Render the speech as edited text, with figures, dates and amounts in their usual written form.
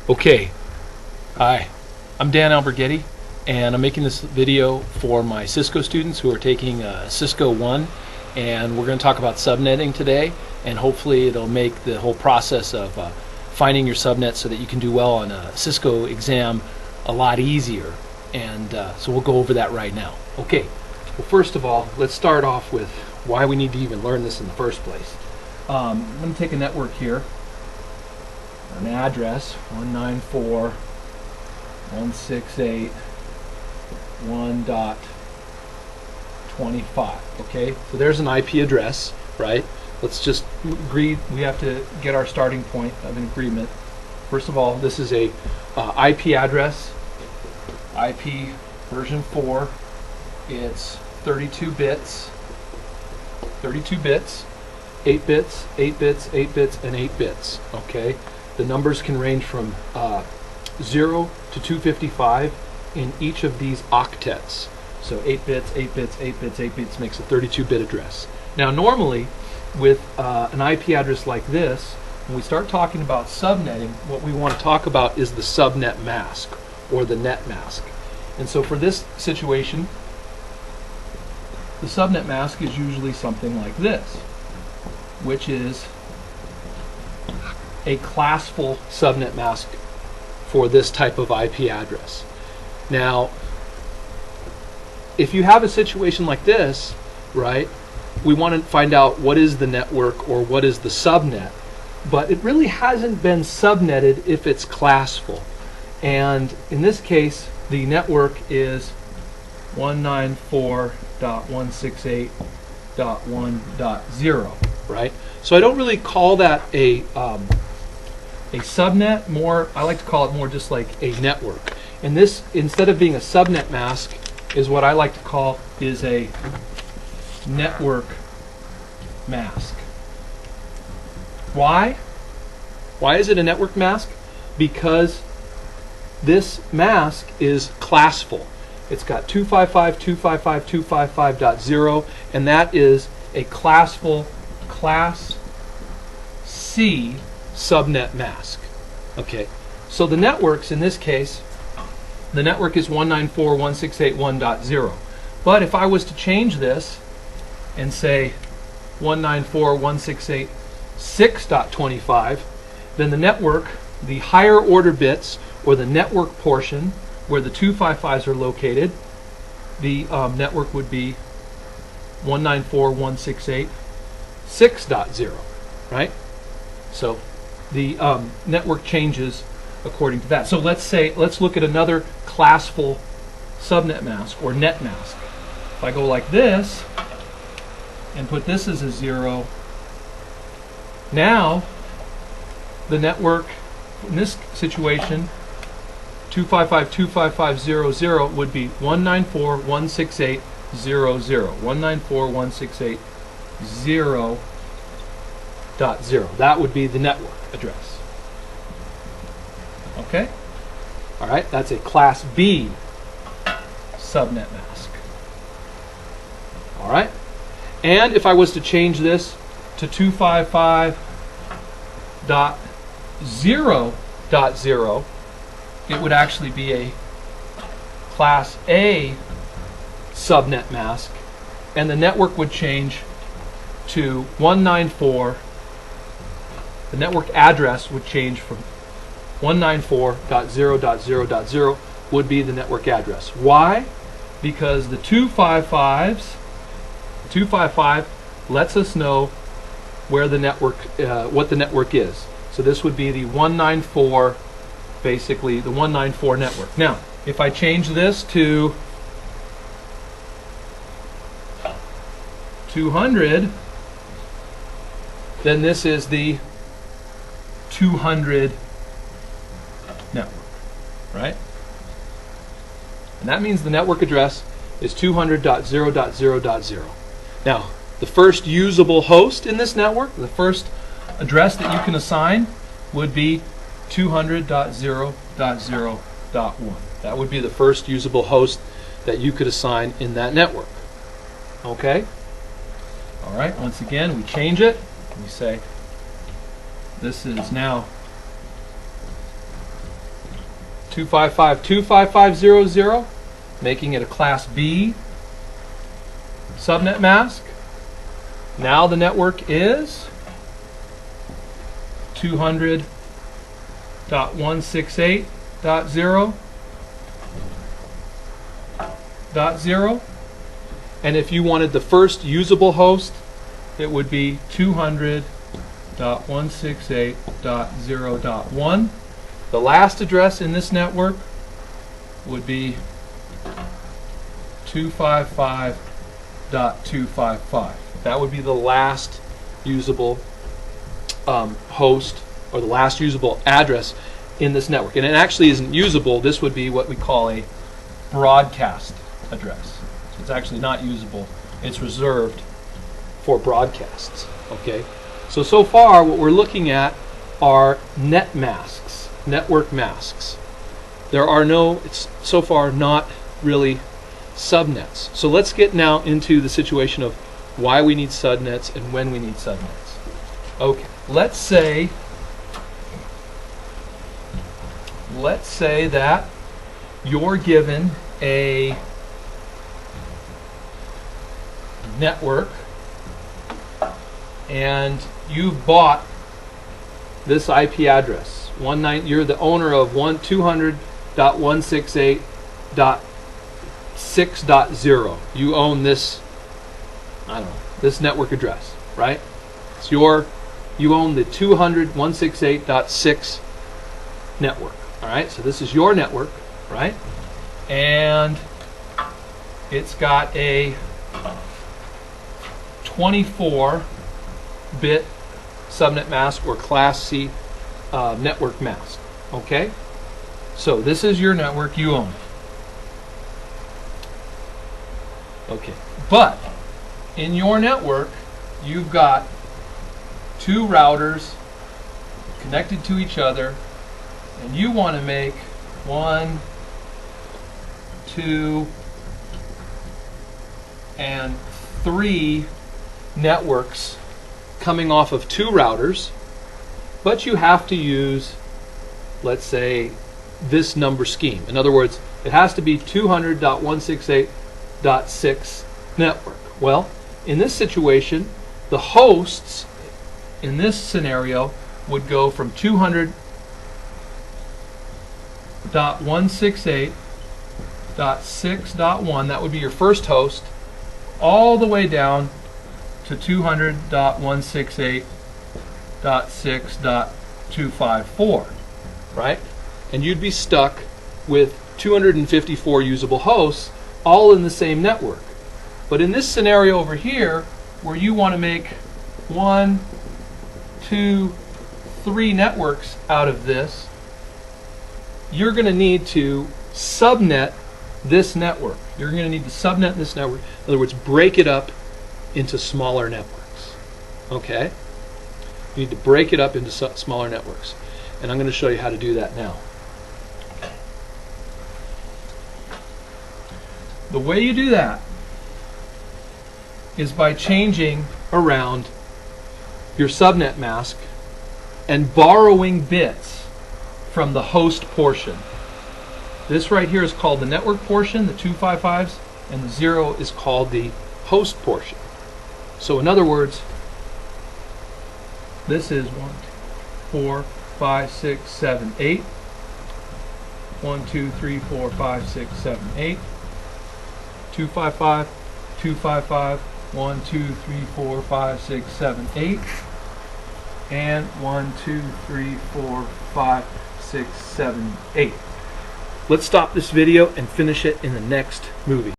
Okay, hi, I'm Dan Alberghetti, and I'm making this video for my Cisco students who are taking Cisco 1, and we're going to talk about subnetting today, and hopefully it'll make the whole process of finding your subnet so that you can do well on a Cisco exam a lot easier, and so we'll go over that right now. Okay, well, first of all, let's start off with why we need to even learn this in the first place. I'm going to take a network here, an address 194.168.1.25. Okay, so there's an IP address, right? Let's just agree we have to get our starting point of an agreement. First of all, this is a IP address, IP version 4. It's 32 bits, 8 bits, 8 bits, 8 bits, and 8 bits. Okay. The numbers can range from 0 to 255 in each of these octets. So 8 bits, 8 bits, 8 bits, 8 bits makes a 32-bit address. Now normally with an IP address like this, when we start talking about subnetting, what we want to talk about is the subnet mask or the net mask. And so for this situation, the subnet mask is usually something like this, which is a classful subnet mask for this type of IP address. Now, if you have a situation like this, right, we want to find out what is the network or what is the subnet, but it really hasn't been subnetted if it's classful. And in this case, the network is 194.168.1.0, right? So I don't really call that a subnet. More, I like to call it more just like a network. And this, instead of being a subnet mask, is what I like to call is a network mask. Why? Why is it a network mask? Because this mask is classful. It's got 255.255.255.0, and that is a classful Class C subnet mask. Okay, so the networks in this case, the network is 194.168.1.0. But if I was to change this and say 194.168.6.25, then the network, the higher order bits, or the network portion where the 255s are located, the network would be 194.168.6.0, right? So the network changes according to that. So let's look at another classful subnet mask or net mask. If I go like this and put this as a 0, now the network in this situation 255.255.0.0 would be 194.168.0.0. 194.168.0.0. That would be the network address. Okay? All right, that's a Class B subnet mask. All right? And if I was to change this to 255.0.0, it would actually be a Class A subnet mask, and the network would change to 194. The network address would change from 194.0.0.0 would be the network address. Why? Because the 255 lets us know where the network, what the network is. So this would be the 194, basically the 194 network. Now, if I change this to 200, then this is the 200 network, right? And that means the network address is 200.0.0.0. Now, the first usable host in this network, the first address that you can assign would be 200.0.0.1. That would be the first usable host that you could assign in that network. Okay? All right, once again, we change it. We say this is now 255.255.0.0, making it a Class B subnet mask. Now the network is 200.168.0.0, and if you wanted the first usable host, it would be 200.168.0.1. The last address in this network would be 255.255. That would be the last usable host, or the last usable address in this network. And it actually isn't usable. This would be what we call a broadcast address. So it's actually not usable. It's reserved for broadcasts. Okay. So far what we're looking at are net masks, network masks. There are no, it's so far not really subnets. So let's get now into the situation of why we need subnets and when we need subnets. Okay, let's say that you're given a network and you've bought this IP address. You're the owner of 200.168.6.0. You own this, I don't know, this network address, right? It's you own the 200.168.6 network. All right, so this is your network, right? And it's got a 24-bit subnet mask or Class C network mask. Okay, so this is your network you own. Okay, but in your network you've got two routers connected to each other, and you want to make 1, 2, and 3 networks coming off of two routers, but you have to use, let's say, this number scheme. In other words, it has to be 200.168.6 network. Well, in this situation, the hosts in this scenario would go from 200.168.6.1, that would be your first host, all the way down to 200.168.6.254, right? And you'd be stuck with 254 usable hosts all in the same network. But in this scenario over here, where you want to make 1, 2, 3 networks out of this, you're going to need to subnet this network. You're going to need to subnet this network. In other words, break it up into smaller networks. Okay? You need to break it up into smaller networks. And I'm going to show you how to do that now. The way you do that is by changing around your subnet mask and borrowing bits from the host portion. This right here is called the network portion, the 255s, and the 0 is called the host portion. So in other words, this is 1, 4, 5, 6, 7, 8. 1, 2, 3, 4, 5, 6, 7, 8. 255, 255, 1, 2, 3, 4, 5, 6, 7, 8. And 1, 2, 3, 4, 5, 6, 7, 8. Let's stop this video and finish it in the next movie.